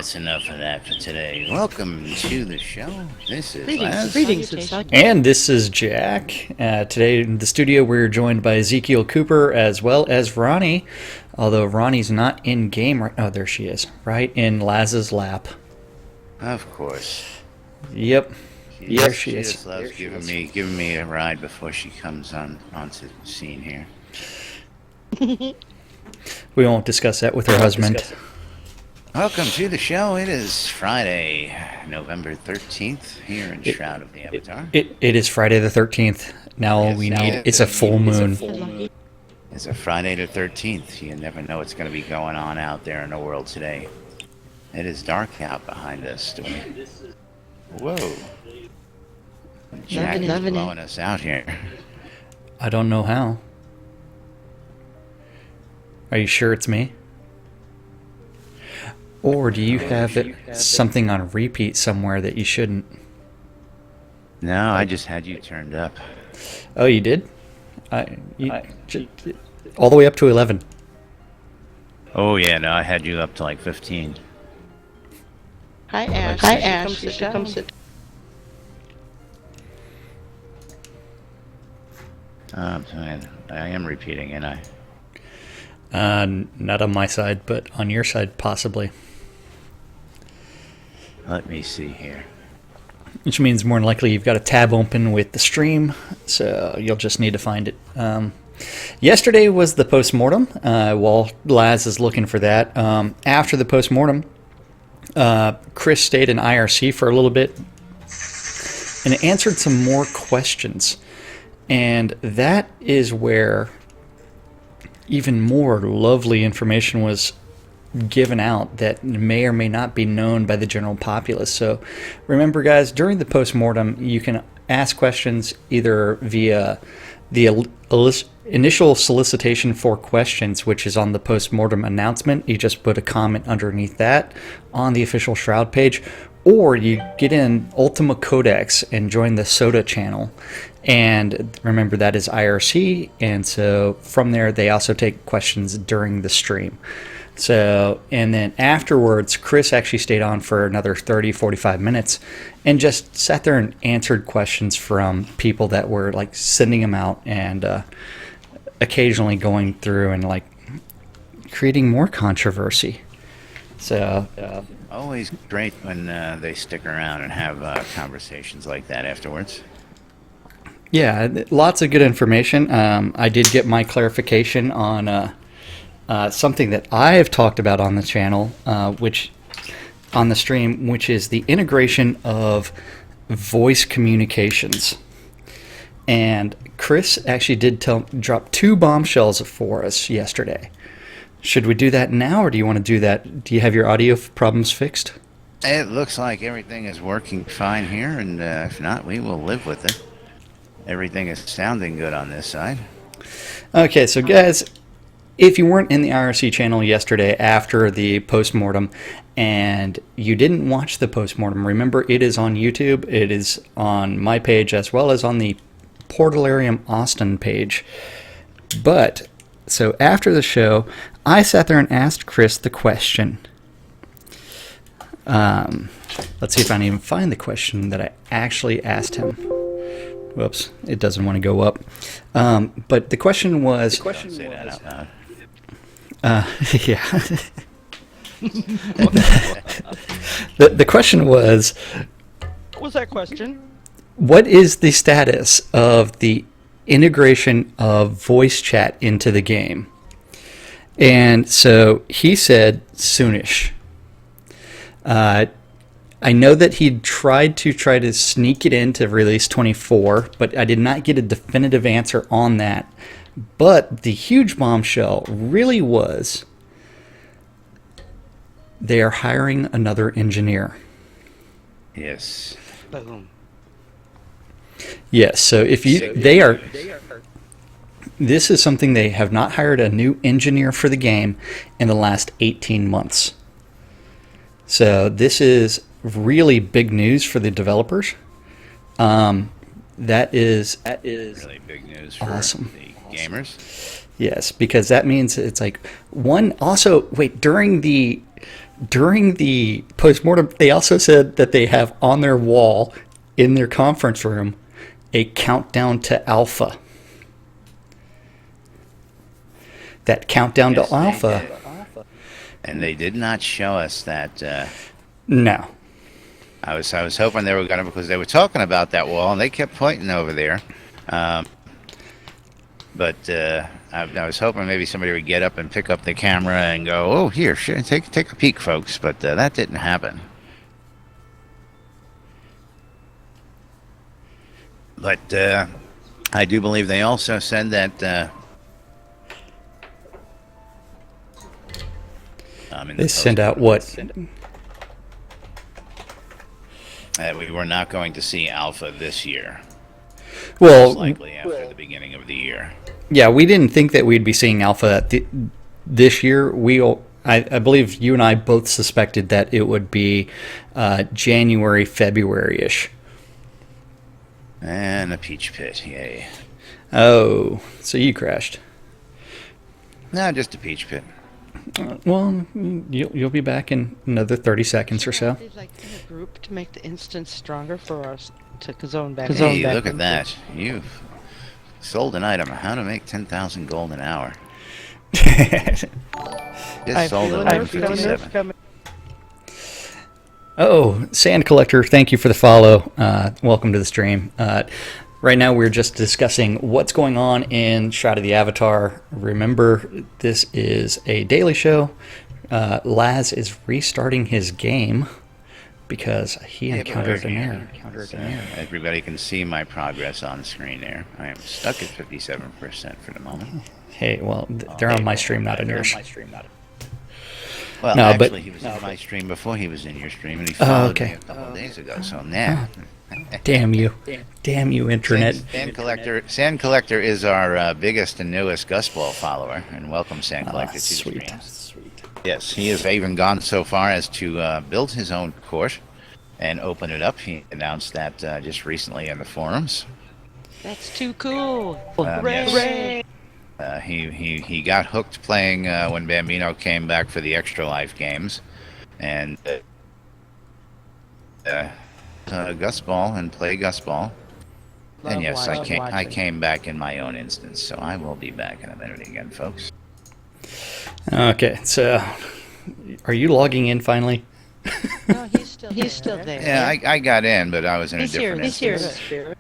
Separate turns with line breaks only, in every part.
that's enough of that for today. Welcome to the show. This is Laz.
Greetings.
And this is Jack. Today in the studio we're joined by Ezekiel Cooper as well as Ronnie. Although Ronnie's not in game right. Oh, there she is. Right in Laz's lap.
Of course.
Yep.
There she is. She just loves giving me a ride before she comes onto the scene here.
We won't discuss that with her husband.
Welcome to the show. It is Friday, November 13th, here in Shroud of the Avatar.
It is Friday the 13th. Now all we need is a full moon.
It's a Friday the 13th. You never know what's going to be going on out there in the world today. It is dark out behind us. Whoa. Jack is blowing us out here.
I don't know how. Are you sure it's me? Or do you have something on repeat somewhere that you shouldn't?
No, I just had you turned up.
Oh, you did? All the way up to 11.
Oh, yeah, no, I had you up to like 15.
Hi, Ash. Come sit.
I am repeating, ain't I?
Not on my side, but on your side, possibly.
Let me see here.
Which means more than likely you've got a tab open with the stream, so you'll just need to find it. Yesterday was the postmortem, while Laz is looking for that. After the postmortem, Chris stayed in IRC for a little bit and answered some more questions. And that is where even more lovely information was given out that may or may not be known by the general populace. So remember, guys, during the postmortem, you can ask questions either via the initial solicitation for questions, which is on the postmortem announcement. You just put a comment underneath that on the official Shroud page, or you get in Ultima Codex and join the Soda channel. And remember, that is IRC, and so from there they also take questions during the stream. So, and then afterwards, Chris actually stayed on for another 30-45 minutes and just sat there and answered questions from people that were like sending them out, and occasionally going through and like creating more controversy. So
always great when they stick around and have conversations like that afterwards.
Yeah, lots of good information. I did get my clarification on something that I have talked about on the channel, which on the stream, which is the integration of voice communications. And Chris actually did drop 2 bombshells for us yesterday. Should we do that now, or do you want to do that? Do you have your audio problems fixed?
It looks like everything is working fine here, and if not, we will live with it. Everything is sounding good on this side.
Okay, so guys, if you weren't in the IRC channel yesterday after the postmortem and you didn't watch the postmortem, remember it is on YouTube. It is on my page as well as on the Portalarium Austin page. But, so after the show, I sat there and asked Chris the question. Let's see if I can even find the question that I actually asked him. Whoops, it doesn't want to go up. But the question was...
Don't say that out loud.
Yeah. The question was...
What was that question?
What is the status of the integration of voice chat into the game? And so he said soonish. I know that he tried to sneak it into release 24, but I did not get a definitive answer on that. But the huge bombshell really was they are hiring another engineer.
Yes.
Yes, so if you this is something they have not hired a new engineer for the game in the last 18 months. So this is really big news for the developers. That is
Really big news for
awesome.
the gamers.
Yes, because that means it's like one. Also, wait, during the during the postmortem, they also said that they have on their wall in their conference room a countdown to alpha. That countdown to alpha.
And they did not show us that.
No.
I was hoping they were going to, because they were talking about that wall and they kept pointing over there. But I was hoping maybe somebody would get up and pick up the camera and go, "Oh, here, take a peek, folks." But that didn't happen. But I do believe they also said that
they send out what?
We were not going to see alpha this year.
Well,
Most likely after the beginning of the year.
Yeah, we didn't think that we'd be seeing alpha this year. I believe you and I both suspected that it would be January, February-ish.
And a peach pit, yay.
Oh, so you crashed.
No, just a peach pit.
Well, you'll be back in another 30 seconds or so.
They've like in a group to make the instance stronger for us to zone back.
Hey, look at that. You've sold an item. How to make 10,000 gold an hour. Just sold 1157.
Oh, Sand Collector, thank you for the follow. Welcome to the stream. Right now we're just discussing what's going on in Shroud of the Avatar. Remember, this is a daily show. Laz is restarting his game because he encountered an error.
Everybody can see my progress on screen there. I am stuck at 57% for the moment.
Hey, well, they're on my stream, not on yours.
Well,
No,
actually, he was in my stream before he was in your stream, and he followed me
okay.
a couple of days ago, so now...
Damn you. Damn you, Internet.
Sand Collector is our biggest and newest Gusball follower, and welcome Sand Collector to the stream.
Sweet.
Yes, he has even gone so far as to build his own court and open it up. He announced that just recently in the forums.
That's too cool.
Hooray! He got hooked playing when Bambino came back for the Extra Life games, and Gusball and play Gusball. And yes, I came back in my own instance, so I will be back in a minute again, folks.
Okay, so are you logging in finally?
No, he's still there.
Yeah, I got in, but I was in a different
He's
instance.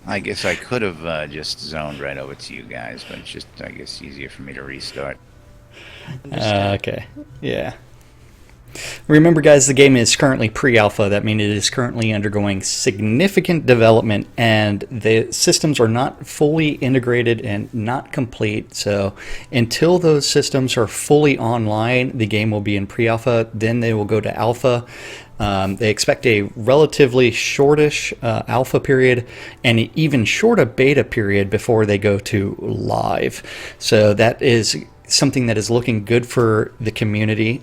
I guess I could have just zoned right over to you guys, but it's just, I guess, easier for me to restart.
Okay, yeah. Remember, guys, the game is currently pre-alpha. That means it is currently undergoing significant development, and the systems are not fully integrated and not complete. So until those systems are fully online, the game will be in pre-alpha. Then they will go to alpha. They expect a relatively shortish alpha period and an even shorter beta period before they go to live. So that is something that is looking good for the community.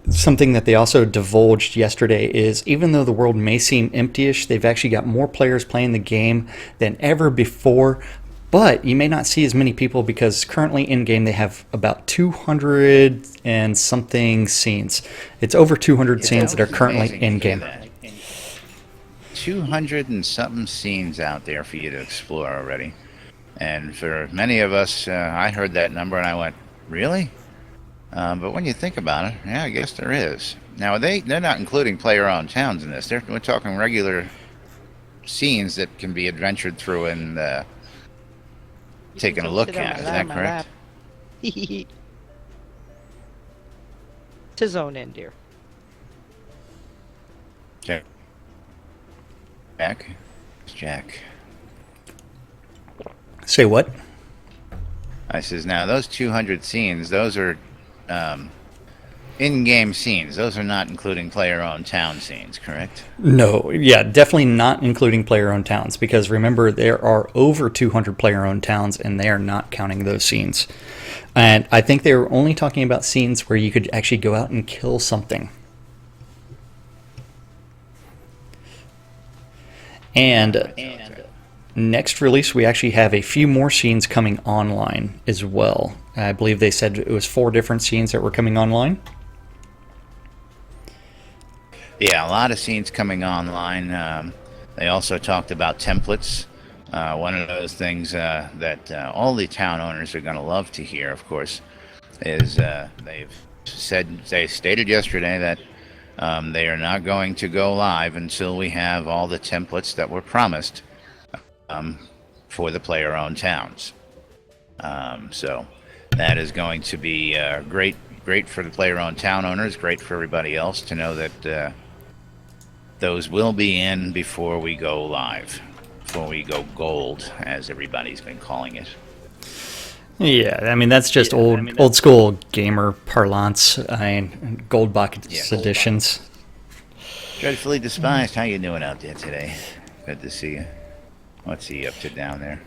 Something that they also divulged yesterday is even though the world may seem empty-ish, they've actually got more players playing the game than ever before. But you may not see as many people because currently in-game they have about 200 and something scenes. It's over 200 scenes that are currently in-game.
200 and something scenes out there for you to explore already. And for many of us, I heard that number and I went, really? But when you think about it, yeah, I guess there is. Now, they're not including player-owned towns in this. We're talking regular scenes that can be adventured through and taken a look at. Is that correct?
To zone in, dear.
Jack. Jack.
Say what?
I says, now those 200 scenes, those are in-game scenes. Those are not including player-owned town scenes, correct?
No, yeah, definitely not including player-owned towns, because remember, there are over 200 player-owned towns, and they are not counting those scenes. And I think they were only talking about scenes where you could actually go out and kill something. And next release, we actually have a few more scenes coming online as well. I believe they said it was 4 different scenes that were coming online.
Yeah, a lot of scenes coming online. They also talked about templates. One of those things that all the town owners are going to love to hear, of course, is they stated yesterday that they are not going to go live until we have all the templates that were promised for the player-owned towns. So that is going to be great for the player-owned town owners, great for everybody else to know that those will be in before we go live, before we go gold, as everybody's been calling it.
Yeah, I mean that's just old school gamer parlance. I mean, gold buckets editions.
Dreadfully despised. How you doing out there today? Good to see you. What's he up to down there?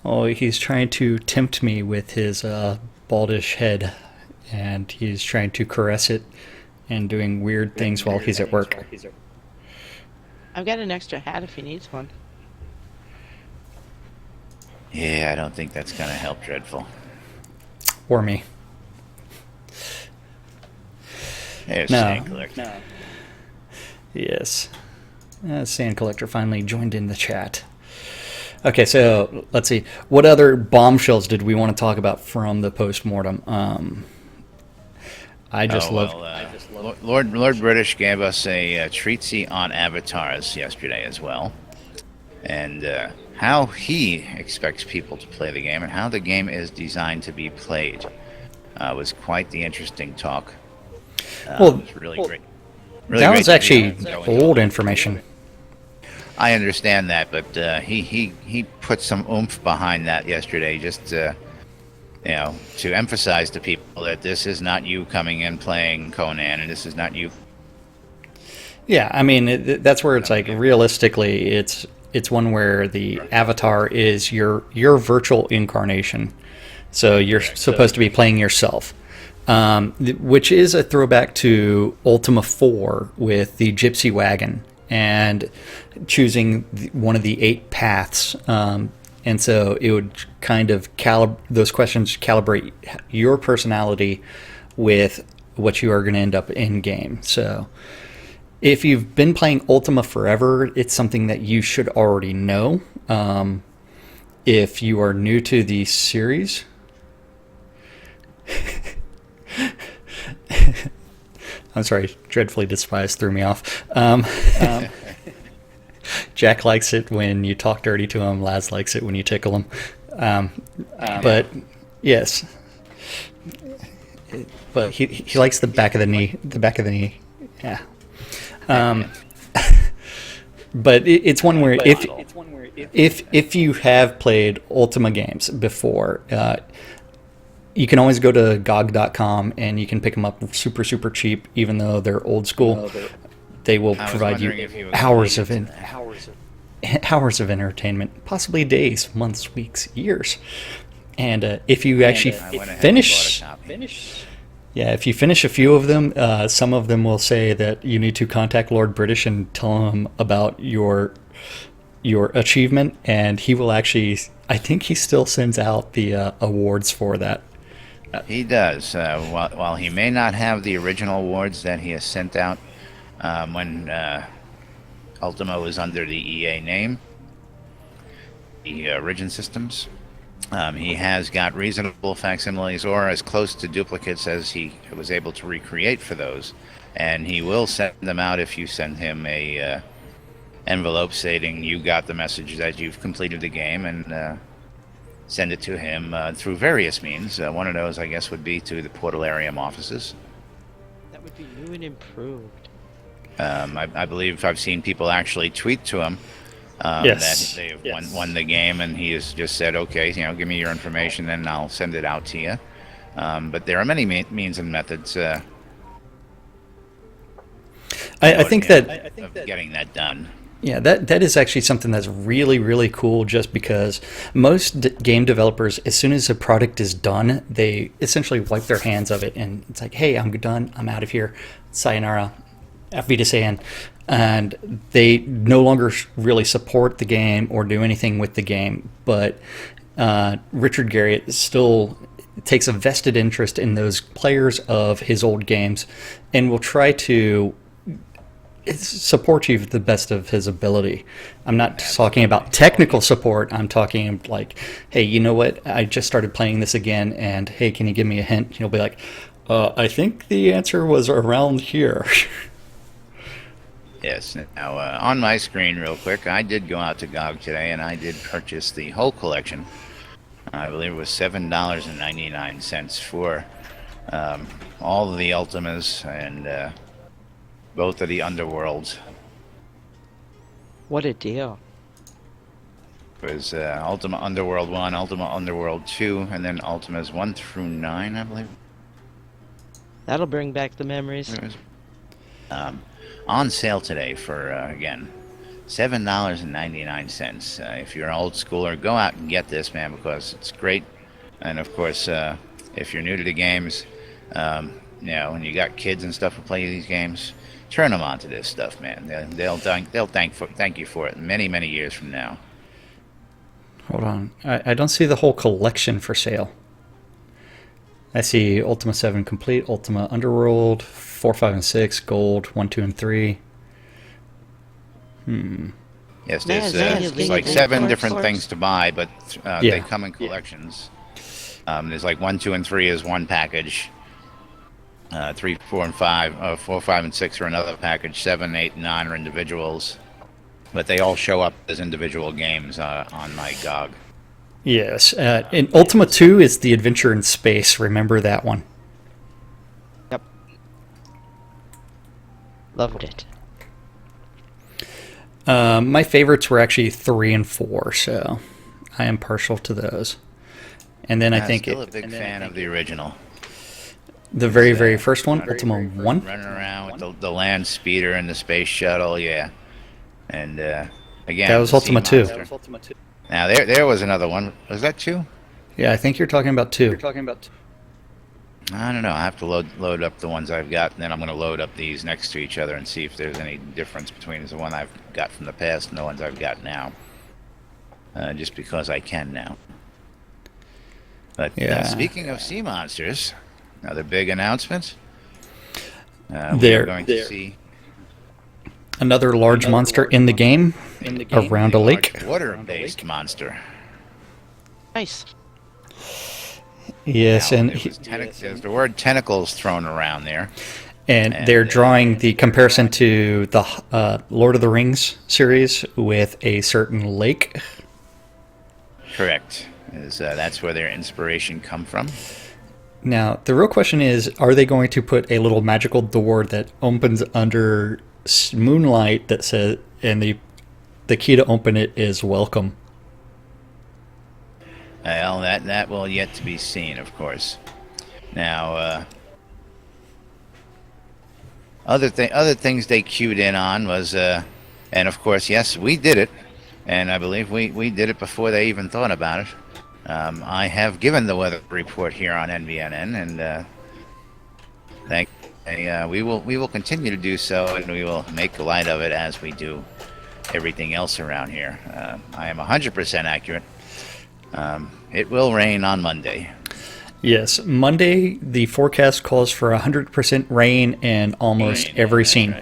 Oh, he's trying to tempt me with his baldish head, and he's trying to caress it and doing weird things while he's at work.
I've got an extra hat if he needs one.
Yeah, I don't think that's going to help Dreadful.
Or me.
There's
No.
Sand Collector.
No. Yes. Sand Collector finally joined in the chat. Okay, so let's see. What other bombshells did we want to talk about from the post-mortem? I just love.
Lord British gave us a treatsy on avatars yesterday as well, and how he expects people to play the game and how the game is designed to be played was quite the interesting talk. It was really great. Really
that
great
was
to
actually
see that
old information.
I understand that, but he put some oomph behind that yesterday, just to emphasize to people that this is not you coming in playing Conan, and this is not you.
Yeah, I mean that's where it's like realistically, it's one where the avatar is your virtual incarnation, so you're supposed to be playing yourself, which is a throwback to Ultima 4 with the Gypsy Wagon and choosing one of the 8 paths. And so it would kind of those questions calibrate your personality with what you are going to end up in game. So if you've been playing Ultima forever, it's something that you should already know. If you are new to the series, I'm sorry, dreadfully despised threw me off. Jack likes it when you talk dirty to him. Laz likes it when you tickle him. But yes, but he likes the back of the knee. The back of the knee. Yeah. But it's one where if you have played Ultima games before, you can always go to GOG.com and you can pick them up super cheap, even though they're old school. They will provide you hours of entertainment, possibly days, months, weeks, years. And if you actually finish, if you finish a few of them, some of them will say that you need to contact Lord British and tell him about your achievement, and he will actually. I think he still sends out the awards for that.
He does. While he may not have the original awards that he has sent out when Ultima was under the EA name, the Origin Systems, he has got reasonable facsimiles or as close to duplicates as he was able to recreate for those, and he will send them out if you send him a envelope stating you got the message that you've completed the game, and send it to him through various means. One of those, I guess, would be to the Portalarium offices.
That would be new and improved.
I believe I've seen people actually tweet to him
Yes.
that they've won the game, and he has just said, okay, give me your information, and I'll send it out to you. But there are many means and methods
I think that
getting that done.
Yeah, that is actually something that's really cool, just because most game developers, as soon as a product is done, they essentially wipe their hands of it, and it's like, hey, I'm done, I'm out of here, sayonara, auf Wiedersehen. and they no longer really support the game or do anything with the game. But Richard Garriott still takes a vested interest in those players of his old games and will try to support you to the best of his ability. I'm not talking about technical support. I'm talking like, hey, you know what? I just started playing this again, and hey, can you give me a hint? He'll be like, I think the answer was around here.
Yes. Now, on my screen, real quick, I did go out to GOG today, and I did purchase the whole collection. I believe it was $7.99 for all of the Ultimas and both of the Underworlds.
What a deal.
It was Ultima Underworld 1, Ultima Underworld 2, and then Ultimas 1 through 9, I believe.
That'll bring back the memories.
It was on sale today for, again, $7.99. If you're an old schooler, go out and get this, man, because it's great. And, of course, if you're new to the games, when you got kids and stuff who play these games, turn them on to this stuff, man. They'll thank you for it many, many years from now.
Hold on. I don't see the whole collection for sale. I see Ultima 7 Complete, Ultima Underworld, 4, 5, and 6, Gold, 1, 2, and 3.
Yes, there's
Man,
like 7 different
sorts.
things to buy, but they come in collections. There's like 1, 2, and 3 is one package. 3, 4, and 5, 4, 5, and 6 are another package. 7, 8, and 9 are individuals, but they all show up as individual games on my GOG.
Yes. And Ultima 2 is the adventure in space. Remember that one.
Yep. Loved it.
My favorites were actually 3 and 4, so I am partial to those. And then I think
still a big fan of the original.
the very, very first one, Ultima 1.
Running around with the land speeder and the space shuttle, yeah. And again,
That was
the
Ultima
sea
2.
monster. Now there was another one. Was that 2?
Yeah, I think you're talking about 2.
I don't know. I have to load up the ones I've got, and then I'm going to load up these next to each other and see if there's any difference between the one I've got from the past and the ones I've got now. Just because I can now. But speaking of sea monsters, another big announcement. We're going to see
Another large monster in the game around a lake.
water-based monster.
Nice.
Yes,
Now,
and
there's the word tentacles thrown around there.
and they're drawing the comparison to the Lord of the Rings series with a certain lake.
Correct. That's where their inspiration come from.
Now, the real question is, are they going to put a little magical door that opens under moonlight that says, and the key to open it is welcome?
Well, that will yet to be seen, of course. Now, other things they cued in on was, and of course, yes, we did it, and I believe we did it before they even thought about it. I have given the weather report here on NVNN, and we will continue to do so, and we will make light of it as we do everything else around here. I am 100% accurate. It will rain on Monday.
Yes, Monday the forecast calls for 100% rain in almost every scene.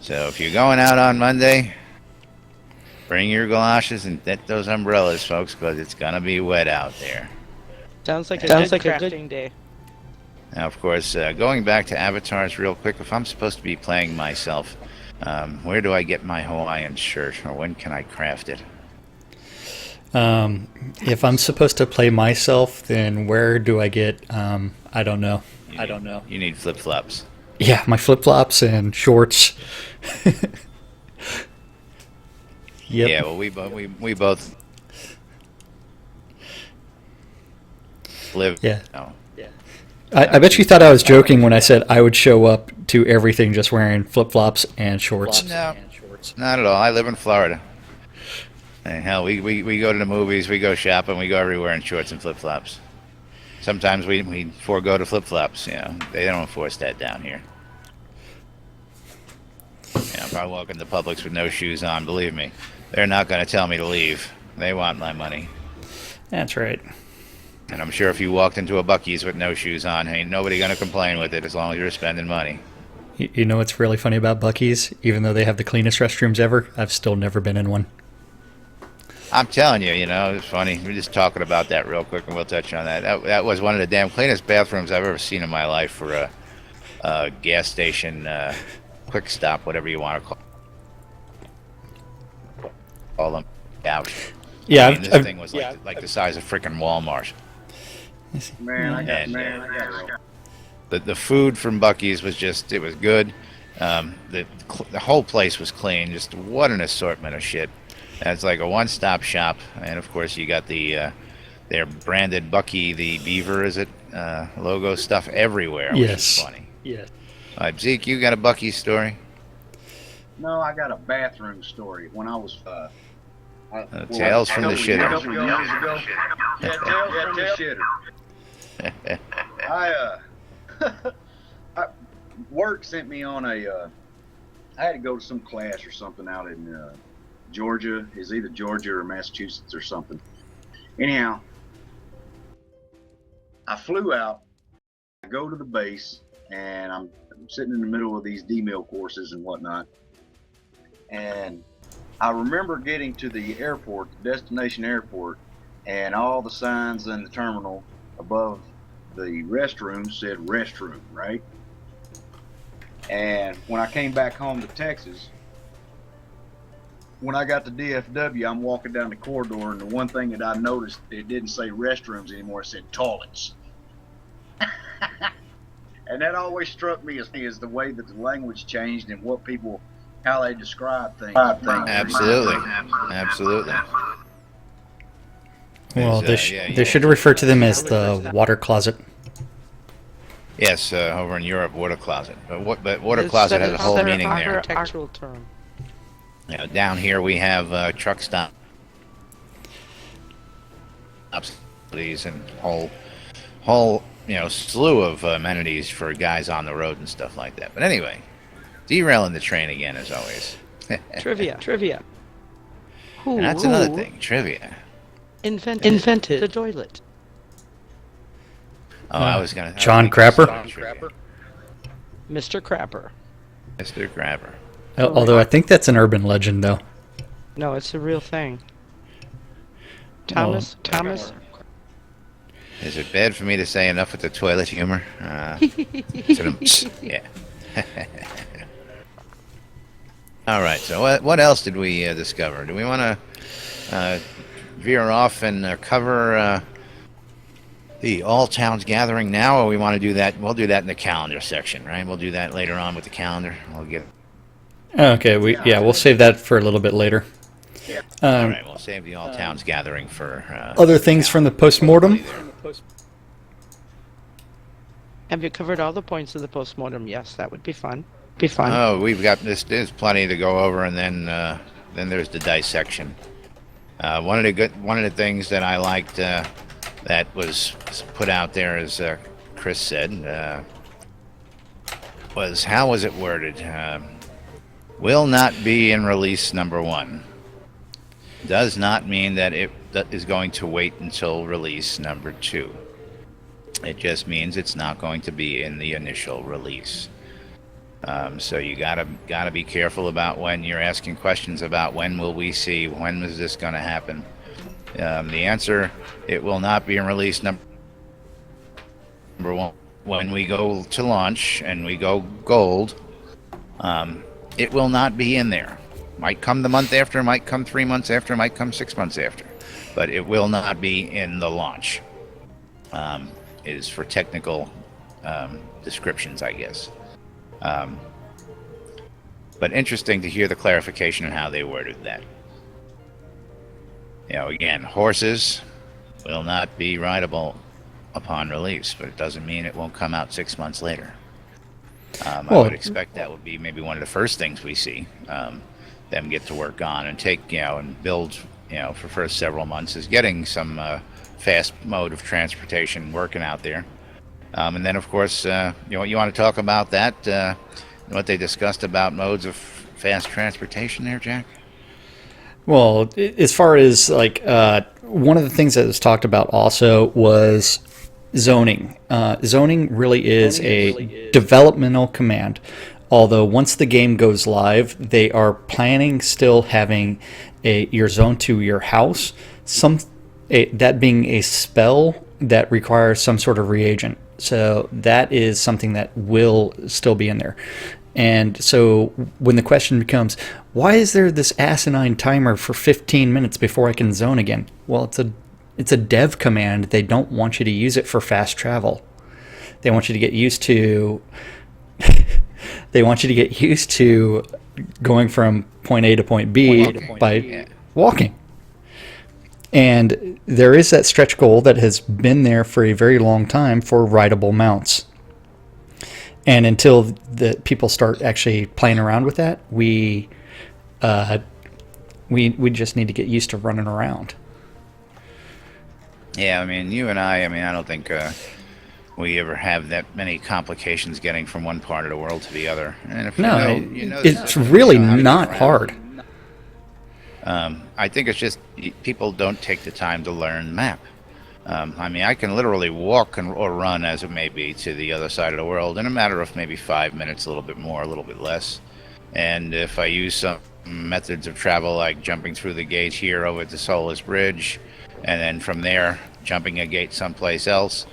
So if you're going out on Monday, bring your galoshes and get those umbrellas, folks, because it's gonna be wet out there.
Sounds like a good crafting day.
Now, of course, going back to avatars real quick, if I'm supposed to be playing myself, where do I get my Hawaiian shirt, or when can I craft it?
If I'm supposed to play myself, then where do I get? I don't know.
You need flip-flops.
Yeah, my flip-flops and shorts. Yep.
Yeah, well, we both live.
Yeah.
No.
I bet you thought I was joking when I said I would show up to everything just wearing flip-flops and shorts.
No, not at all. I live in Florida. And hell, we go to the movies, we go shopping, we go everywhere in shorts and flip-flops. Sometimes we forego the flip-flops. You know, they don't enforce that down here. If I walk into Publix with no shoes on, believe me, they're not going to tell me to leave. They want my money.
That's right.
And I'm sure if you walked into a Buc-ee's with no shoes on, ain't nobody going to complain with it as long as you're spending money.
You know what's really funny about Buc-ee's? Even though they have the cleanest restrooms ever, I've still never been in one.
I'm telling you, it's funny. We're just talking about that real quick, and we'll touch on that. That was one of the damn cleanest bathrooms I've ever seen in my life for a gas station, quick stop, whatever you want to call them. Ouch.
Yeah,
I mean, this thing was like the size of freaking Walmart.
Man, I got
the food from Buc-ee's was it was good. The whole place was clean. Just what an assortment of shit. It's like a one-stop shop, and of course you got their branded Buc-ee, the beaver, is it, logo stuff everywhere, which is funny.
Yes.
Zeke, you got a Buc-ee story?
No, I got a bathroom story. When I was
Tales from the shitter.
Tales from the shitter. Work sent me on I had to go to some class or something out in Georgia. Is either Georgia or Massachusetts or something. Anyhow, I flew out. I go to the base, and I'm sitting in the middle of these D-mill courses and whatnot. And I remember getting to the airport, the destination airport, and all the signs in the terminal above the restroom said restroom, right? And when I came back home to Texas, when I got to DFW, I'm walking down the corridor, and the one thing that I noticed, it didn't say restrooms anymore, it said toilets. And that always struck me as the way that the language changed and what people, how they describe things.
Absolutely.
Well, they should refer to them as the water closet.
Yes, over in Europe, water closet. But water closet has a whole meaning there.
Architectural term.
Down here we have truck stops, and whole slew of amenities for guys on the road and stuff like that. But anyway, derailing the train again as always.
Trivia.
And that's another thing. Trivia.
Invented the toilet.
Oh, I was gonna.
John Crapper.
Mr. Crapper.
Mr. Crapper.
Although I think that's an urban legend, though.
No, it's a real thing. Thomas.
Is it bad for me to say enough with the toilet humor? Yeah. All right. So what else did we discover? Do we want to veer off and cover the All Towns Gathering now, or we want to do that? We'll do that in the calendar section, right? We'll do that later on with the calendar. We'll get.
Okay. We'll save that for a little bit later.
All right. We'll save the All Towns Gathering for
other things from the postmortem.
Have you covered all the points of the postmortem? Yes, that would be fun.
Oh, we've got this. There's plenty to go over, and then there's the dissection. One of the things that I liked that was put out there, as Chris said, was, how was it worded? Will not be in release number 1. Does not mean that it is going to wait until release number 2. It just means it's not going to be in the initial release. So you gotta be careful about when you're asking questions about when will we see, when is this going to happen. The answer, it will not be in release number 1. When we go to launch and we go gold, it will not be in there. Might come the month after, might come 3 months after, might come 6 months after, but it will not be in the launch. It is for technical descriptions, I guess. But interesting to hear the clarification on how they worded that. Again, horses will not be rideable upon release, but it doesn't mean it won't come out 6 months later. I would expect that would be maybe one of the first things we see them get to work on and take, and build, for first several months, is getting some fast mode of transportation working out there. And then, of course, you want to talk about that, what they discussed about modes of fast transportation there, Jack?
Well, as far as like one of the things that was talked about also was zoning. Zoning really is a developmental command. Although once the game goes live, they are planning still having your zone to your house. That being a spell that requires some sort of reagent. So that is something that will still be in there. And so when the question becomes, why is there this asinine timer for 15 minutes before I can zone again? Well, it's a dev command. They don't want you to use it for fast travel. They want you to get used to they want you to get used to going from point A to point B by walking. And there is that stretch goal that has been there for a very long time for rideable mounts. And until the people start actually playing around with that, we just need to get used to running around.
Yeah, I mean, you and I mean, I don't think we ever have that many complications getting from one part of the world to the other. And if
it's really not hard.
I think it's just people don't take the time to learn the map. I mean, I can literally walk or run, as it may be, to the other side of the world in a matter of maybe 5 minutes, a little bit more, a little bit less. And if I use some methods of travel, like jumping through the gate here over the Soulless Bridge, and then from there jumping a gate someplace else,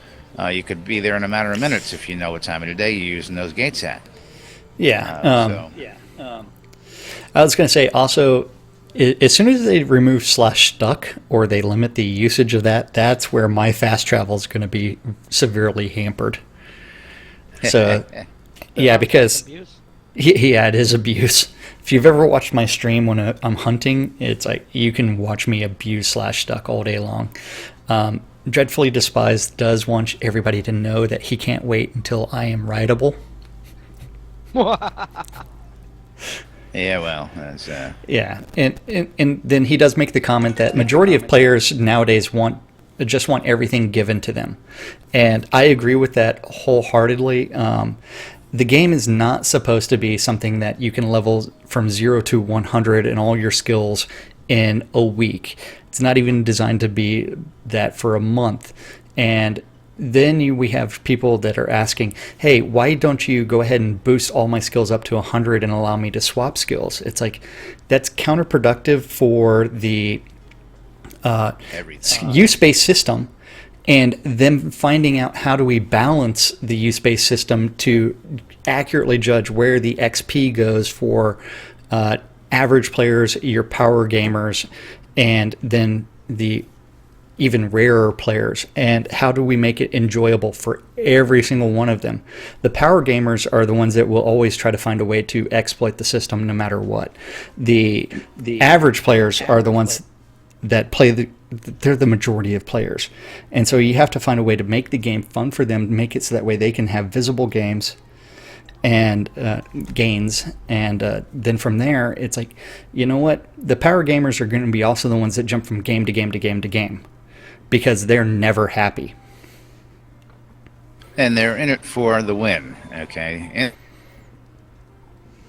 you could be there in a matter of minutes if you know what time of the day you're using those gates at.
Yeah. I was going to say also, as soon as they remove /stuck or they limit the usage of that, that's where my fast travel is going to be severely hampered. So, yeah, because it is abuse. If you've ever watched my stream when I'm hunting, it's like you can watch me abuse /stuck all day long. Dreadfully Despised does want everybody to know that he can't wait until I am rideable.
Yeah, well, that's
yeah, and then he does make the comment that majority of players nowadays just want everything given to them, and I agree with that wholeheartedly. The game is not supposed to be something that you can level from 0 to 100 in all your skills in a week. It's not even designed to be that for a month, and then we have people that are asking, hey, why don't you go ahead and boost all my skills up to 100 and allow me to swap skills? It's like, that's counterproductive for the use-based system, and them finding out how do we balance the use-based system to accurately judge where the XP goes for average players, your power gamers, and then the even rarer players, and how do we make it enjoyable for every single one of them. The power gamers are the ones that will always try to find a way to exploit the system no matter what. The average players are the ones that they're the majority of players, and so you have to find a way to make the game fun for them, make it so that way they can have visible games and gains, and then from there it's like, you know what, the power gamers are going to be also the ones that jump from game to game to game to game, because they're never happy.
And they're in it for the win, okay?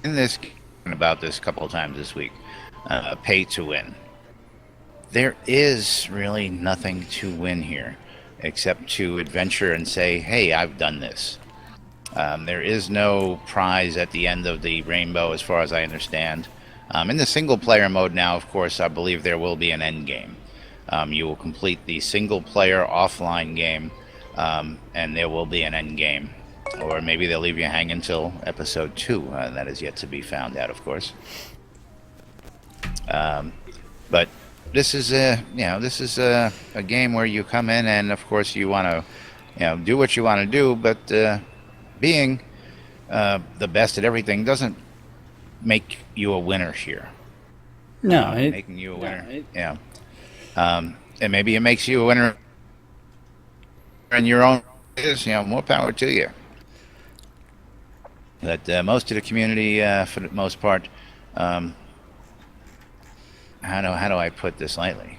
In this, about this a couple of times this week, pay to win. There is really nothing to win here, except to adventure and say, hey, I've done this. There is no prize at the end of the rainbow, as far as I understand. In the single-player mode now, of course, I believe there will be an end game. You will complete the single-player offline game, and there will be an end game. Or maybe they'll leave you hanging until episode 2. That is yet to be found out, of course. But this is a game where you come in, and of course you want to, do what you want to do. But being the best at everything doesn't make you a winner here.
No,
making you a winner. Yeah. And maybe it makes you a winner in your own ways, more power to you. But most of the community, for the most part, how do I put this lightly?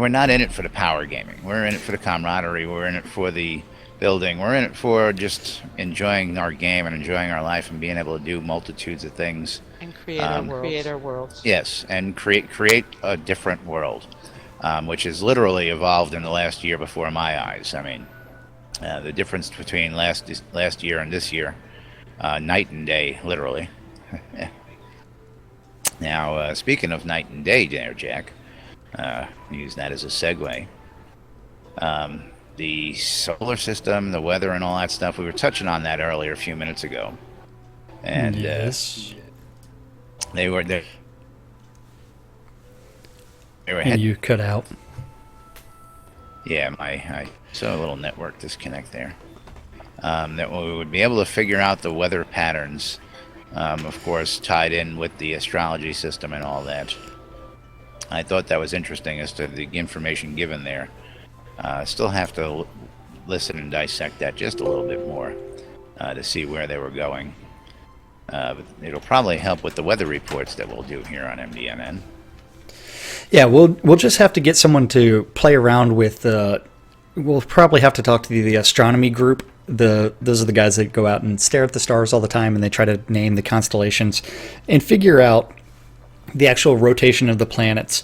we're not in it for the power gaming. We're in it for the camaraderie. We're in it for the building. We're in it for just enjoying our game and enjoying our life and being able to do multitudes of things.
And create our worlds.
Yes, and create a different world, which has literally evolved in the last year before my eyes. I mean, the difference between last year and this year, night and day, literally. Now, speaking of night and day, there, Jack, use that as a segue. The solar system, the weather, and all that stuff. We were touching on that earlier a few minutes ago, and
yes.
They were there.
And you cut out.
Yeah, I saw a little network disconnect there. That we would be able to figure out the weather patterns, of course, tied in with the astrology system and all that. I thought that was interesting as to the information given there. Still have to listen and dissect that just a little bit more to see where they were going. But it'll probably help with the weather reports that we'll do here on MDNN.
Yeah, we'll just have to get someone to play around with. We'll probably have to talk to the astronomy group. Those are the guys that go out and stare at the stars all the time, and they try to name the constellations and figure out the actual rotation of the planets.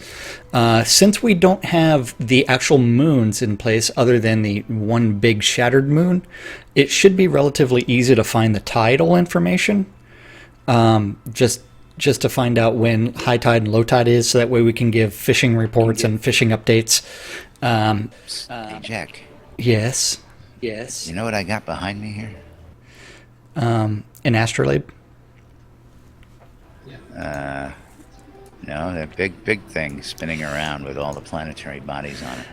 Since we don't have the actual moons in place other than the one big shattered moon, it should be relatively easy to find the tidal information. Just to find out when high tide and low tide is, so that way we can give fishing reports and fishing updates.
Hey, Jack.
Yes.
You know what I got behind me here?
An astrolabe?
No, that big thing spinning around with all the planetary bodies on it.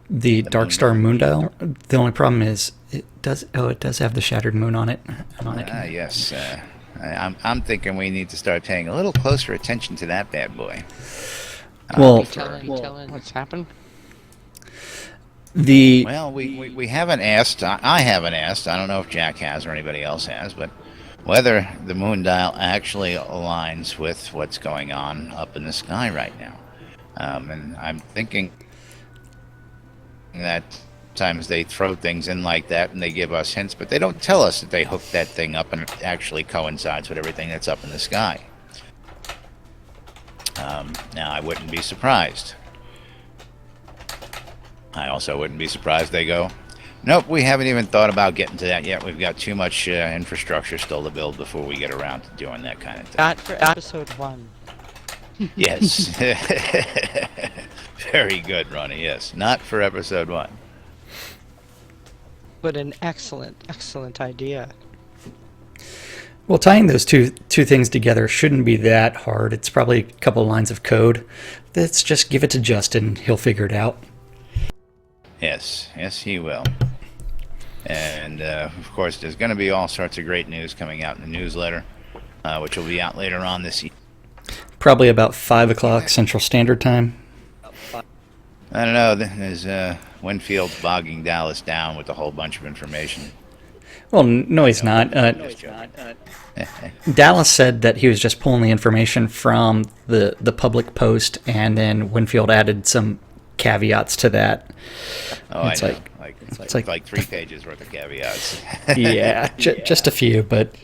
The Dark Star moon dial. The only problem is it does have the shattered moon on it.
Yes. I'm thinking we need to start paying a little closer attention to that bad boy.
Well,
Telling what's happened.
Well, we haven't asked. I haven't asked. I don't know if Jack has or anybody else has, but whether the moon dial actually aligns with what's going on up in the sky right now. And I'm thinking that sometimes they throw things in like that and they give us hints, but they don't tell us that they hooked that thing up and it actually coincides with everything that's up in the sky. Now, I wouldn't be surprised. I also wouldn't be surprised they go, nope, we haven't even thought about getting to that yet. We've got too much infrastructure still to build before we get around to doing that kind of thing.
Not for episode 1.
Yes. Very good, Ronnie. Yes. Not for episode 1.
But an excellent idea.
Well, tying those two things together shouldn't be that hard. It's probably a couple lines of code. Let's just give it to Justin. He'll figure it out.
Yes, he will. And, of course, there's going to be all sorts of great news coming out in the newsletter, which will be out later on this evening.
Probably about 5 o'clock Central Standard Time.
I don't know. There's Winfield's bogging Dallas down with a whole bunch of information.
Well, no, he's not. Dallas said that he was just pulling the information from the public post, and then Winfield added some caveats to that.
Oh,
it's
I know. It's like 3 pages worth of caveats.
Yeah, just a few, but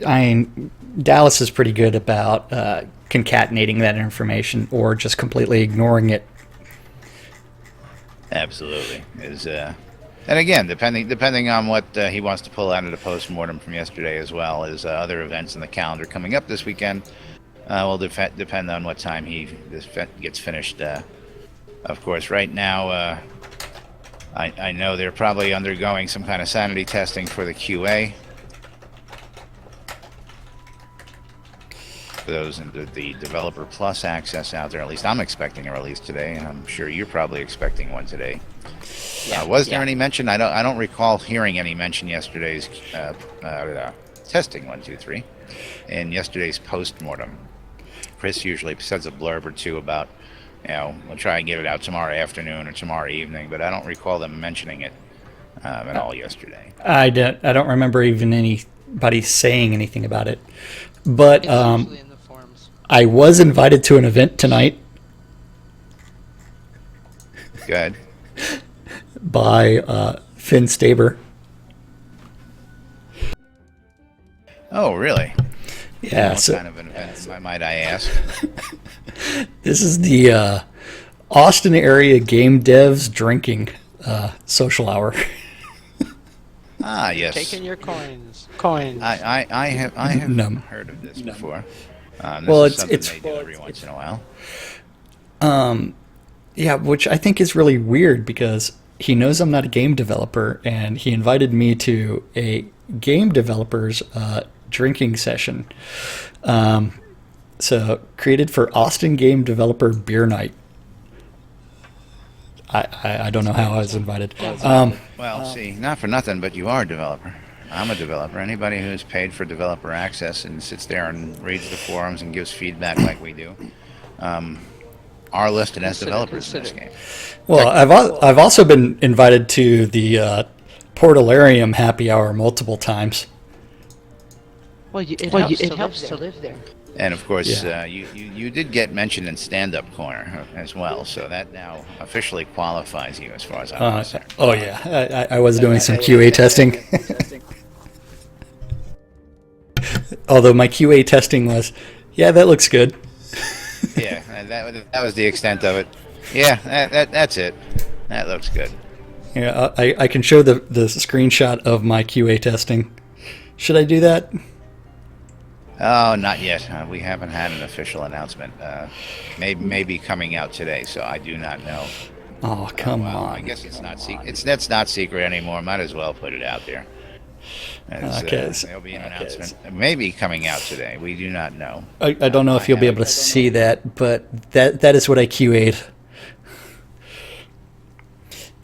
Dallas is pretty good about concatenating that information or just completely ignoring it.
Absolutely. And again, depending on what he wants to pull out of the post-mortem from yesterday, as well as other events in the calendar coming up this weekend, will depend on what time this gets finished. Of course, right now, I know they're probably undergoing some kind of sanity testing for the QA. For those in the Developer Plus access out there, at least I'm expecting a release today. I'm sure you're probably expecting one today. Was there any mention? I don't recall hearing any mention yesterday's testing 1, 2, 3, and yesterday's post-mortem. Chris usually says a blurb or two about, we'll try and get it out tomorrow afternoon or tomorrow evening, but I don't recall them mentioning it at all yesterday.
I don't remember even anybody saying anything about it. But
It's usually in the forums.
I was invited to an event tonight.
Go ahead.
by Finn Staber.
Oh, really?
Yeah,
What
so
kind of an event, might I ask?
this is the Austin area game devs drinking social hour.
Ah, yes.
Taking your coins. Coins.
I have
Num.
heard of this before. This
Well,
is
it's-
something they do every once in a while.
Yeah, which I think is really weird because he knows I'm not a game developer, and he invited me to a game developer's drinking session. So created for Austin game developer beer night. I don't know how I was invited.
Well, see, not for nothing, but you are a developer. I'm a developer. Anybody who's paid for developer access and sits there and reads the forums and gives feedback like we do, are listed as developers in this game.
Well, I've also been invited to the Portalarium happy hour multiple times.
Well, it helps to live there.
And of course,
Yeah.
you did get mentioned in Stand Up Corner as well, so that now officially qualifies you as far as I'm concerned.
Oh yeah, I was doing some QA testing. Although my QA testing was, yeah, that looks good.
Yeah, and that was the extent of it. Yeah, that's it. That looks good.
Yeah, I can show the screenshot of my QA testing. Should I do that?
Oh, not yet. We haven't had an official announcement. Maybe coming out today, so I do not know.
Oh, come
Well,
on.
I guess it's not secret. That's not secret anymore. Might as well put it out there.
Okay.
There'll be an announcement. Maybe coming out today. We do not know.
I don't know if you'll be able to see that, but that is what I QA'd.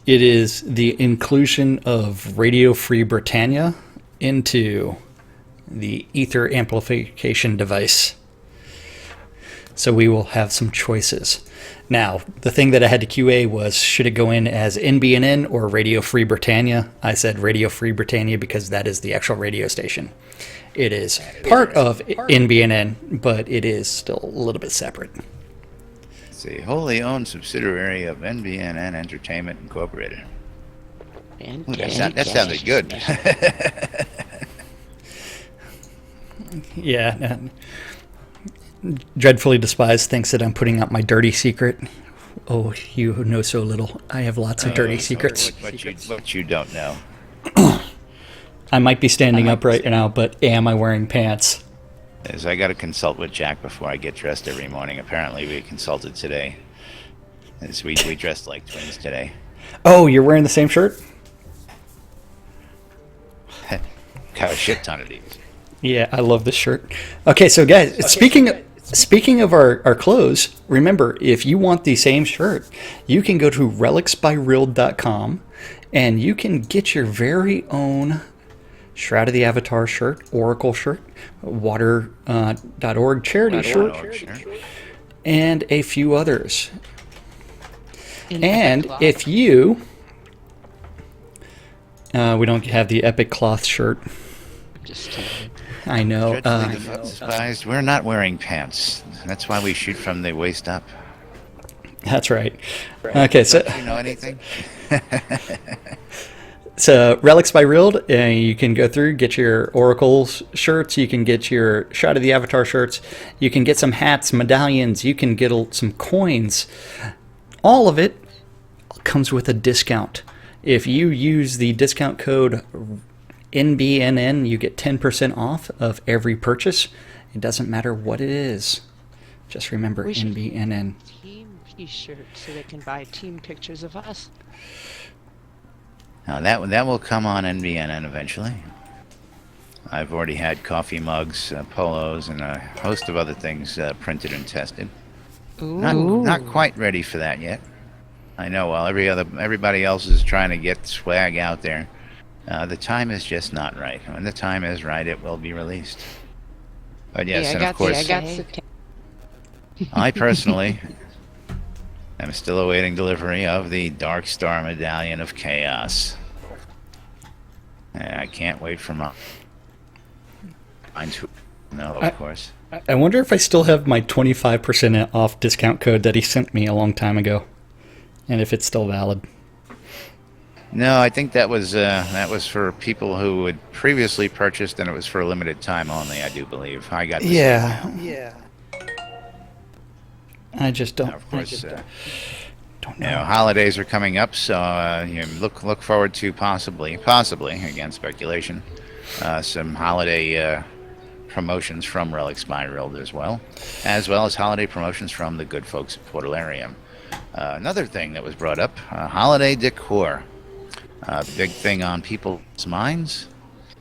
It is the inclusion of Radio Free Britannia into the ether amplification device. So we will have some choices. Now, the thing that I had to QA was, should it go in as NBNN or Radio Free Britannia? I said Radio Free Britannia because that is the actual radio station. It is part of NBNN, but it is still a little bit separate.
It's a wholly owned subsidiary of NBNN Entertainment Incorporated.
And
Ooh, that sounded good.
Yeah. Dreadfully Despised thinks that I'm putting out my dirty secret. Oh, you know so little. I have lots of dirty secrets.
What you don't know.
I might be standing up right now, but am I wearing pants?
Is I got to consult with Jack before I get dressed every morning. Apparently, we consulted today. As we dressed like twins today.
Oh, you're wearing the same shirt?
Got a shit ton of these.
Yeah, I love this shirt. Okay, so guys, speaking of our clothes, remember, if you want the same shirt, you can go to relicsbyrild.com and you can get your very own Shroud of the Avatar shirt, Oracle shirt, water.org charity shirt, and a few others. And if you... we don't have the Epic Cloth shirt.
Just kidding.
I know.
Dreadfully despised. We're not wearing pants. That's why we shoot from the waist up.
That's right. Okay, so...
Do you know anything?
So Relics by Rild, you can go through, get your Oracle's shirts, you can get your Shroud of the Avatar shirts, you can get some hats, medallions, you can get some coins. All of it comes with a discount. If you use the discount code NBNN, you get 10% off of every purchase. It doesn't matter what it is. Just remember NBNN.
Team t-shirts so they can buy team pictures of us.
Now that will come on NBNN eventually. I've already had coffee mugs, polos, and a host of other things printed and tested.
Ooh.
Not quite ready for that yet. I know. While everybody else is trying to get swag out there, the time is just not right. When the time is right, it will be released. But yes,
Hey,
and of course, I personally am still awaiting delivery of the Dark Star Medallion of Chaos. And I can't wait for mine to know, of course.
I wonder if I still have my 25% off discount code that he sent me a long time ago. and if it's still valid.
No, I think that was for people who had previously purchased, and it was for a limited time only. I do believe I got.
Yeah. I just don't.
Now, of course,
don't
you
know.
know, holidays are coming up, so you know, look forward to possibly, again, speculation, some holiday promotions from Relic Spiral as well as holiday promotions from the good folks at Portalarium. Another thing that was brought up, holiday decor. Big thing on people's minds.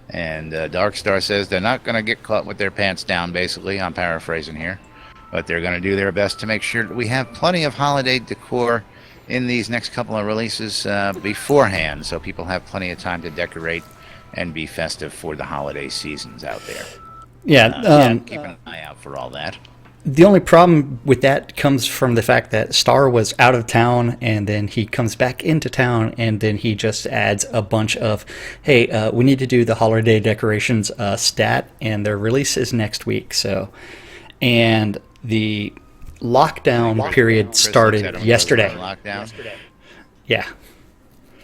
And Darkstar says they're not going to get caught with their pants down, basically. I'm paraphrasing here. But they're going to do their best to make sure that we have plenty of holiday decor in these next couple of releases beforehand, so people have plenty of time to decorate and be festive for the holiday seasons out there.
Yeah.
Keep an eye out for all that.
The only problem with that comes from the fact that Starr was out of town, and then he comes back into town, and then he just adds a bunch of, hey, we need to do the holiday decorations stat, and their release is next week. So, and the lockdown period started yesterday. Yeah.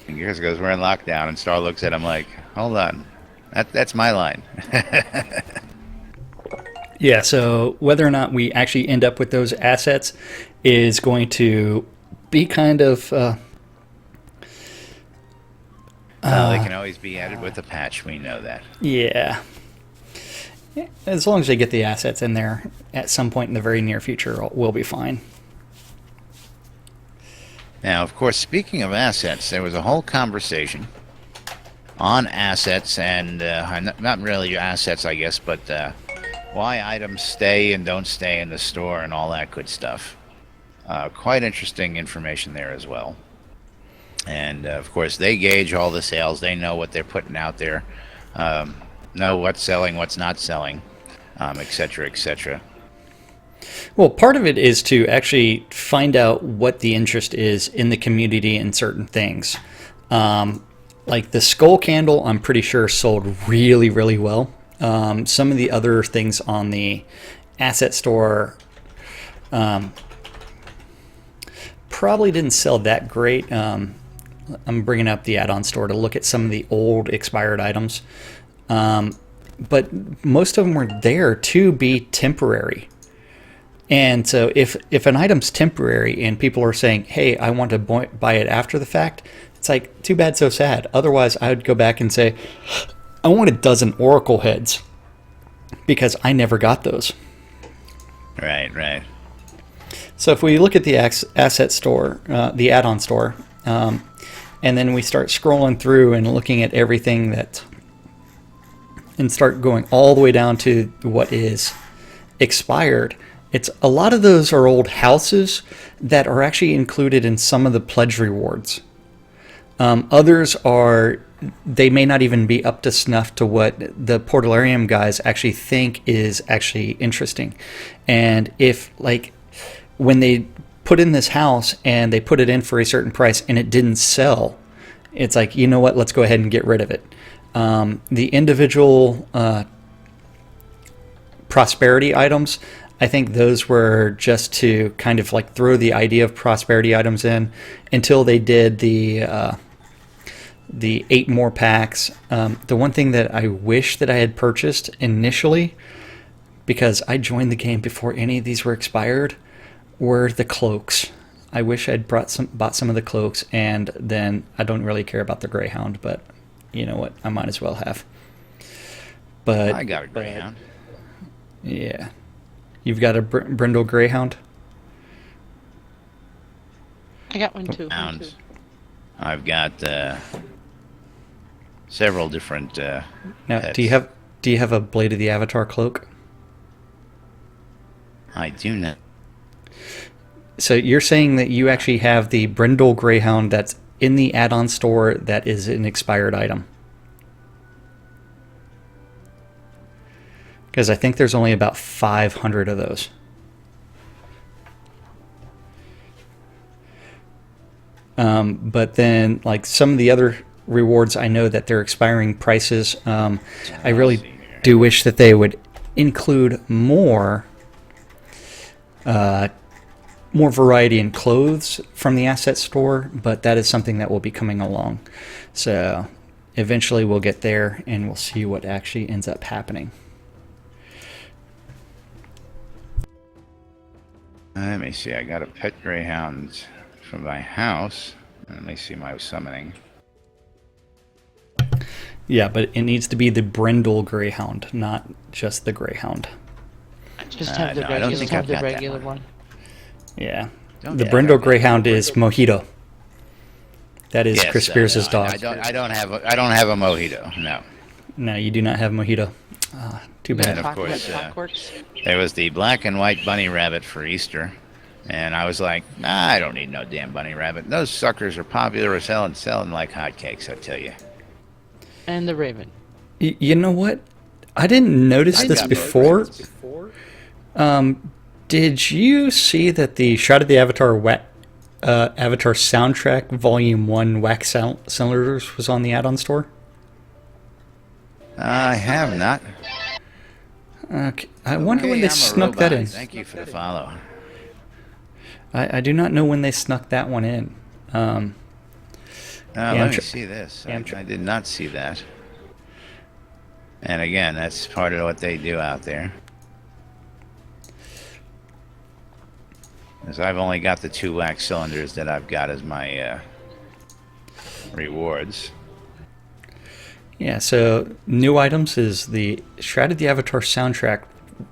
And Chris goes, we're in lockdown, and Starr looks at him like, hold on, that's my line.
Yeah, so whether or not we actually end up with those assets is going to be kind of...
They can always be added with a patch, we know that.
Yeah. As long as they get the assets in there at some point in the very near future, we'll be fine.
Now, of course, speaking of assets, there was a whole conversation on assets and not really assets, I guess, but why items stay and don't stay in the store and all that good stuff. Quite interesting information there as well. And, of course, they gauge all the sales. They know what they're putting out there, know what's selling, what's not selling, etc., etc.
Well, part of it is to actually find out what the interest is in the community in certain things. Like the skull candle, I'm pretty sure sold really, really well. Some of the other things on the asset store probably didn't sell that great. I'm bringing up the add-on store to look at some of the old expired items. But most of them were there to be temporary. And so if an item's temporary and people are saying, hey, I want to buy it after the fact, it's like, too bad, so sad. Otherwise, I would go back and say, I want a dozen Oracle heads because I never got those.
Right.
So if we look at the asset store, the add-on store, and then we start scrolling through and looking at everything and start going all the way down to what is expired, it's a lot of those are old houses that are actually included in some of the pledge rewards. Others are, they may not even be up to snuff to what the Portalarium guys actually think is actually interesting. And if, like, when they put in this house and they put it in for a certain price and it didn't sell, it's like, you know what, let's go ahead and get rid of it. The individual prosperity items, I think those were just to kind of like throw the idea of prosperity items in until they did the 8 more packs. The one thing that I wish that I had purchased initially, because I joined the game before any of these were expired, were the cloaks. I wish I'd bought some of the cloaks, and then I don't really care about the Greyhound, but you know what, I might as well have. But
I got a Greyhound.
Yeah. You've got a Brindle Greyhound?
I got one too.
Hounds. I've got several different
Now,
pets.
do you have a Blade of the Avatar cloak?
I do not.
So you're saying that you actually have the Brindle Greyhound that's in the add-on store that is an expired item? Because I think there's only about 500 of those. But then, like some of the other rewards, I know that they're expiring prices. I really do wish that they would include more more variety in clothes from the asset store, but that is something that will be coming along. So eventually we'll get there and we'll see what actually ends up happening.
Let me see. I got a pet greyhound from my house. Let me see my summoning.
Yeah, but it needs to be the Brindle Greyhound, not just the Greyhound.
Just have the
no, I don't think I've got that
regular
one.
one.
Yeah.
Don't
The
get
Brindle
it.
Greyhound is Mojito. That is
Yes,
Chris Spears'
no,
dog.
I don't have a mojito. No.
No, you do not have Mojito. Too
And
bad.
of course,
Clockworks.
there was the black and white bunny rabbit for Easter, and I was like, nah, I don't need no damn bunny rabbit. Those suckers are popular as hell and selling like hotcakes, I tell you.
And the Raven.
You know what? I didn't notice this
got
before.
both.
Did you see that the Shroud of the Avatar Avatar soundtrack Volume 1 Wax Cylinders was on the add-on store?
I have not.
Okay. I wonder when
Okay,
they
I'm a
snuck that
robot.
in.
Thank you for the follow.
I do not know when they snuck that one in.
Let me see this. I did not see that. And again, that's part of what they do out there. Because I've only got the 2 wax cylinders that I've got as my rewards.
Yeah, so new items is the Shroud of the Avatar soundtrack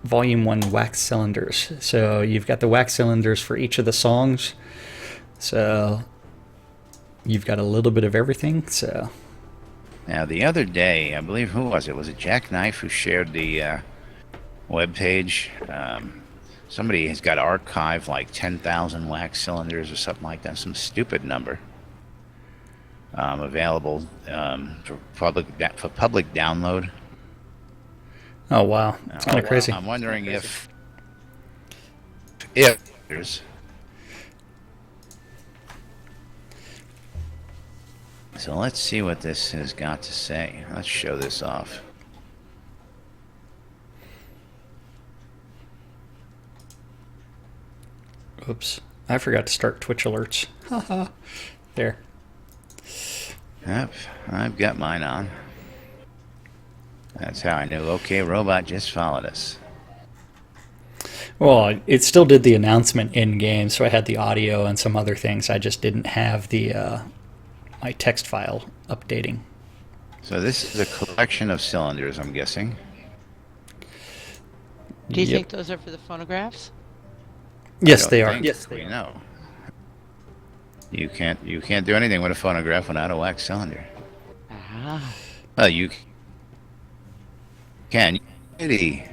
Volume 1 Wax Cylinders. So you've got the wax cylinders for each of the songs. So you've got a little bit of everything. So
Now, the other day, I believe, who was it? Was it Jackknife who shared the webpage? Somebody has got archived like 10,000 wax cylinders or something like that. Some stupid number. Available for public download.
oh wow, it's kind of crazy.
I'm wondering if there's. So let's see what this has got to say. Let's show this off.
Oops, I forgot to start Twitch alerts. Haha. There.
Yep, I've got mine on. That's how I knew. Okay, robot just followed us.
Well, it still did the announcement in game, so I had the audio and some other things. I just didn't have the my text file updating.
So this is a collection of cylinders, I'm guessing.
Do you
Yep.
think those are for the phonographs?
Yes,
I
they
don't
are.
think we know. You can't do anything with a phonograph without a wax cylinder.
Ah.
Well, you can. Eddie.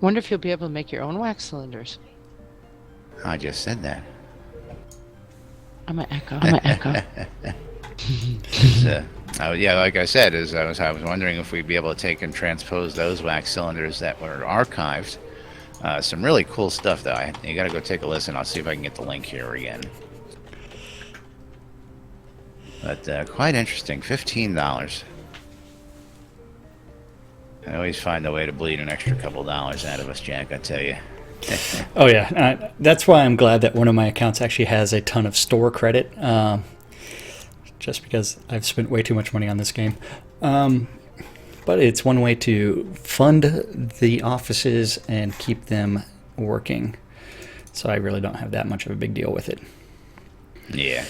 Wonder if you'll be able to make your own wax cylinders.
I just said that.
I'm an echo.
Yeah, like I said, I was wondering if we'd be able to take and transpose those wax cylinders that were archived. Some really cool stuff, though. You got to go take a listen. I'll see if I can get the link here again. But quite interesting. $15. I always find a way to bleed an extra couple dollars out of us, Jack, I tell you.
Oh yeah, that's why I'm glad that one of my accounts actually has a ton of store credit. Just because I've spent way too much money on this game. But it's one way to fund the offices and keep them working. So I really don't have that much of a big deal with it.
Yeah.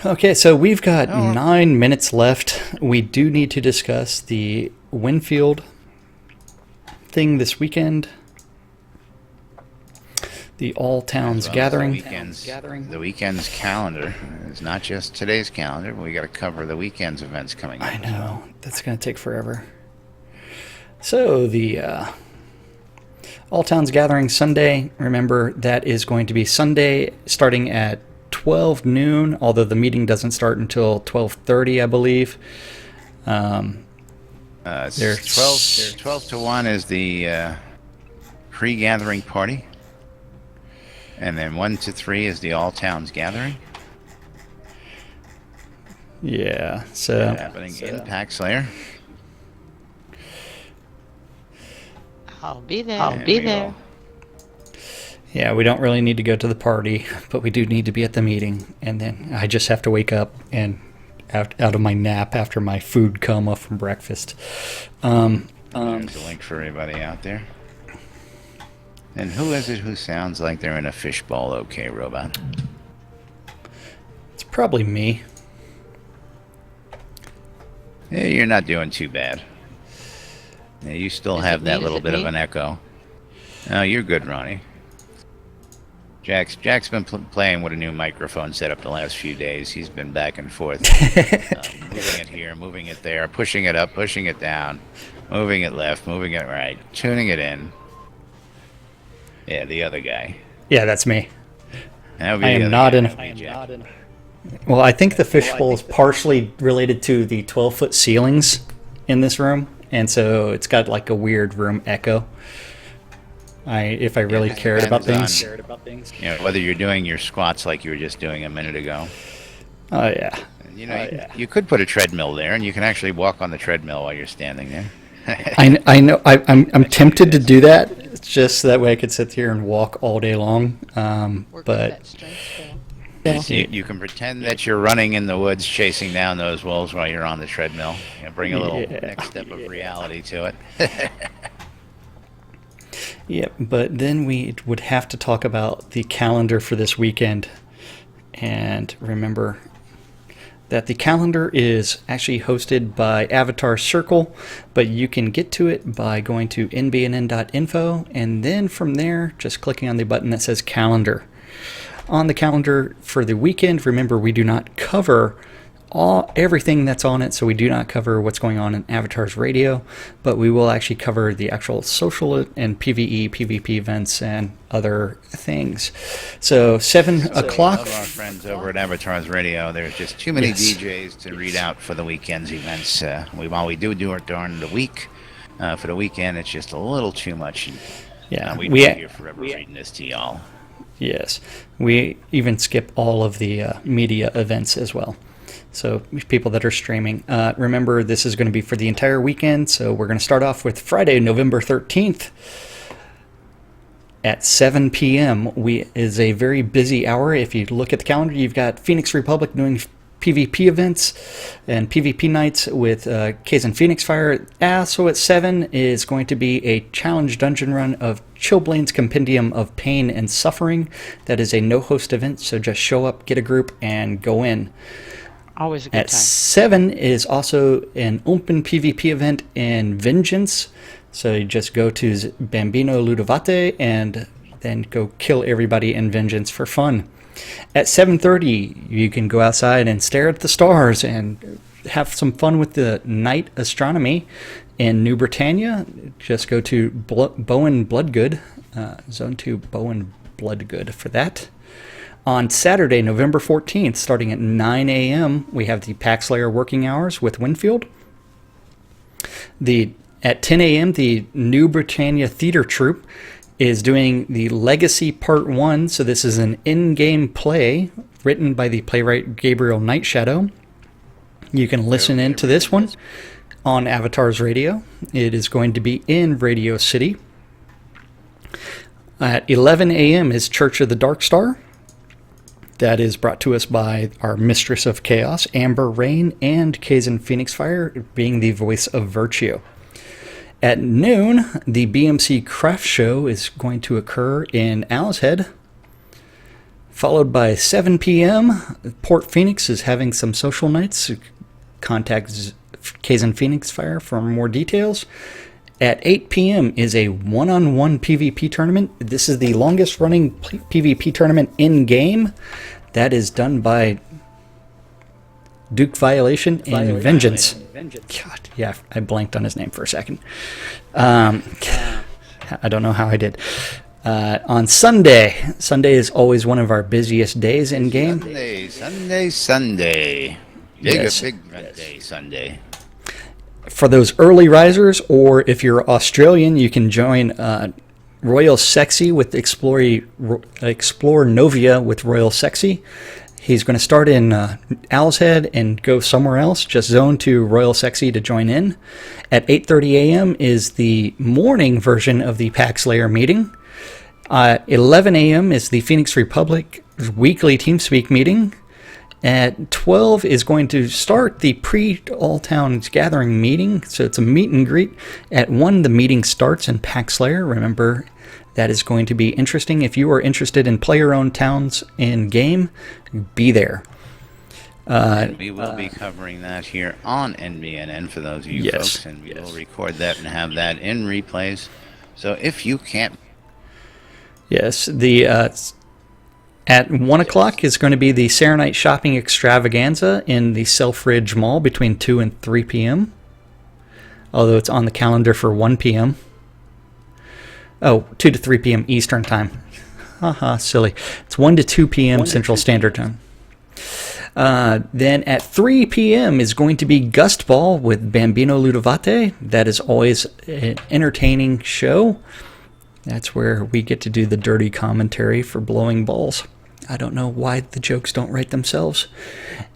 Okay, so we've got 9 minutes left. We do need to discuss the Winfield thing this weekend. The All Towns Gathering.
The weekend's calendar. It's not just today's calendar. We got to cover the weekend's events coming up.
I know. That's going to take forever. So the All Towns Gathering Sunday. Remember, that is going to be Sunday starting at 12 noon, although the meeting doesn't start until 12:30, I believe.
There's 12 to 1 is the pre-gathering party. And then 1 to 3 is the All Towns Gathering.
Yeah, so
Happening in Pack Slayer.
I'll be there.
I'll be there.
Yeah, we don't really need to go to the party, but we do need to be at the meeting. And then I just have to wake up and out of my nap after my food coma from breakfast.
There's a link for everybody out there. And who is it who sounds like they're in a fishbowl? Okay, robot.
It's probably me.
Yeah, you're not doing too bad. Yeah, you still
Is
have
it
that
me?
little
Is it
bit of
me?
an echo. Oh, you're good, Ronnie. Jack's been playing with a new microphone setup the last few days. He's been back and forth, moving it here, moving it there, pushing it up, pushing it down, moving it left, moving it right, tuning it in. Yeah, the other guy.
Yeah, that's me.
That would be
I
the
am
other
not
guy.
in.
That would be Jack.
Well, I think the fishbowl is partially related to the 12-foot ceilings in this room, and so it's got like a weird room echo. If I really
it
cared about
depends
things.
You know, whether you're doing your squats like you were just doing a minute ago.
Oh yeah.
You know, you could put a treadmill there, and you can actually walk on the treadmill while you're standing there.
I know. I'm tempted to do that. It's just that way I could sit here and walk all day long.
Work
But
that strength still.
You can pretend that you're running in the woods chasing down those wolves while you're on the treadmill. You know, bring a little next step of reality to it.
yeah. But then we would have to talk about the calendar for this weekend, and remember that the calendar is actually hosted by Avatar Circle, but you can get to it by going to nbnn.info, and then from there, just clicking on the button that says calendar. On the calendar for the weekend, remember we do not cover everything that's on it, so we do not cover what's going on in Avatar's radio, but we will actually cover the actual social and PvE, PvP events and other things. So 7 o'clock.
Love our friends over at Avatar's Radio. There's just too many DJs to read out for the weekend's events. While we do it during the week, for the weekend it's just a little too much.
Yeah,
we'd be here forever reading this to y'all.
Yes, we even skip all of the media events as well. So people that are streaming, remember this is going to be for the entire weekend. So we're going to start off with Friday, November 13th at 7 p.m. is a very busy hour. If you look at the calendar, you've got Phoenix Republic doing PvP events and PvP nights with Kaizen Phoenix Fire. Also at 7 is going to be a challenge dungeon run of Chillblade's Compendium of Pain and Suffering. That is a no-host event, so just show up, get a group, and go in.
Always a good
At
time.
7 is also an open PvP event in Vengeance. So you just go to Bambino Ludovate and then go kill everybody in Vengeance for fun. At 7:30, you can go outside and stare at the stars and have some fun with the night astronomy in New Britannia. Just go to Bowen Bloodgood, Zone 2 Bowen Bloodgood for that. On Saturday, November 14th, starting at 9 a.m., we have the Pack Slayer working hours with Winfield. At 10 a.m., the New Britannia Theater Troupe is doing the Legacy Part 1. So this is an in-game play written by the playwright Gabriel Nightshadow. You can listen in to this one on Avatar's Radio. It is going to be in Radio City. At 11 a.m. is Church of the Dark Star. That is brought to us by our Mistress of Chaos, Amber Rain, and Kaizen Phoenix Fire, being the voice of Virtue. At noon, the BMC Craft Show is going to occur in Owl's Head. Followed by 7 p.m., Port Phoenix is having some social nights. Contact Kaizen Phoenix Fire for more details. At 8 p.m. is a one-on-one PvP tournament. This is the longest running PvP tournament in-game. That is done by Duke Violation and Vengeance. God, yeah, I blanked on his name for a second. I don't know how I did. On Sunday. Sunday is always one of our busiest days in-game.
Sunday. Big
Yes.
big day Sunday.
For those early risers, or if you're Australian, you can join Royal Sexy with Explore Novia with Royal Sexy. He's going to start in Owl's Head and go somewhere else. Just zone to Royal Sexy to join in. At 8:30 a.m. is the morning version of the Pack Slayer meeting. 11 a.m. is the Phoenix Republic weekly TeamSpeak meeting. At 12 is going to start the pre-All Towns Gathering meeting, so it's a meet and greet. At 1, the meeting starts in Pack Slayer. Remember, that is going to be interesting. If you are interested in player-owned towns in game, be there.
And we will be covering that here on NBNN for those of you
Yes,
folks, and we will record that and have that in replays. So if you can't...
Yes, the at 1 o'clock is going to be the Serenite Shopping Extravaganza in the Selfridge Mall between 2 and 3 p.m. Although it's on the calendar for 1 p.m. Oh, 2 to 3 p.m. Eastern Time. Haha, silly. It's 1 to 2 p.m. Central Standard Time. Then at 3 p.m. is going to be Gust Ball with Bambino Ludovate. That is always an entertaining show. That's where we get to do the dirty commentary for blowing balls. I don't know why the jokes don't write themselves.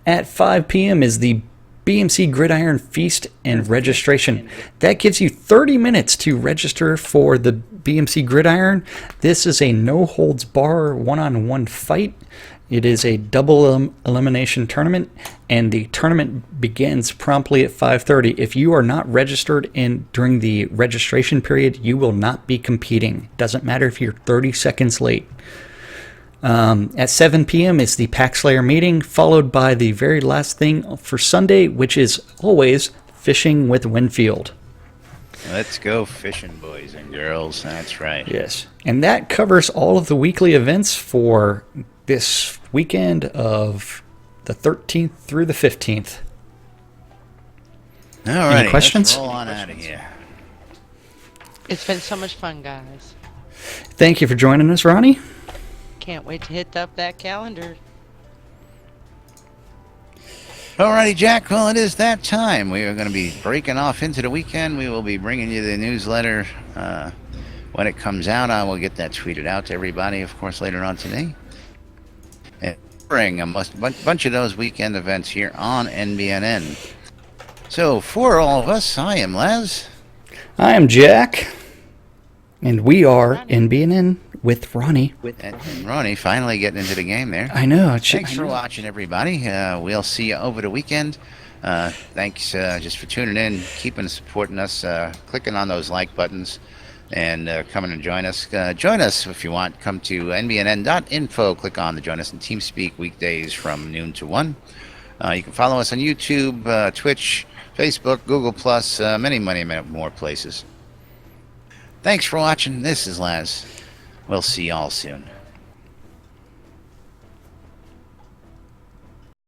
At 5 p.m. is the BMC Gridiron Feast and registration. That gives you 30 minutes to register for the BMC Gridiron. This is a no-holds-bar one-on-one fight. It is a double elimination tournament, and the tournament begins promptly at 5:30. If you are not registered during the registration period, you will not be competing. Doesn't matter if you're 30 seconds late. At 7 p.m. is the Pack Slayer meeting, followed by the very last thing for Sunday, which is always Fishing with Winfield.
Let's go fishing, boys and girls. That's right.
Yes. And that covers all of the weekly events for this weekend of the 13th through the 15th.
All right.
Any questions?
Let's roll on out of here.
It's been so much fun, guys.
Thank you for joining us, Ronnie.
Can't wait to hit up that calendar.
Alrighty, Jack. Well, it is that time. We are going to be breaking off into the weekend. We will be bringing you the newsletter when it comes out. I will get that tweeted out to everybody, of course, later on today. And bring a bunch of those weekend events here on NBNN. So, for all of us, I am Laz.
I am Jack. And we are NBNN with Ronnie.
And Ronnie finally getting into the game there.
I know.
Thanks for watching, everybody. We'll see you over the weekend. Thanks just for tuning in, keeping supporting us, clicking on those like buttons, and coming and join us. Join us if you want. Come to nbnn.info. Click on the Join Us in TeamSpeak weekdays from noon to 1. You can follow us on YouTube, Twitch, Facebook, Google+, many more places. Thanks for watching. This is Laz. We'll see y'all soon.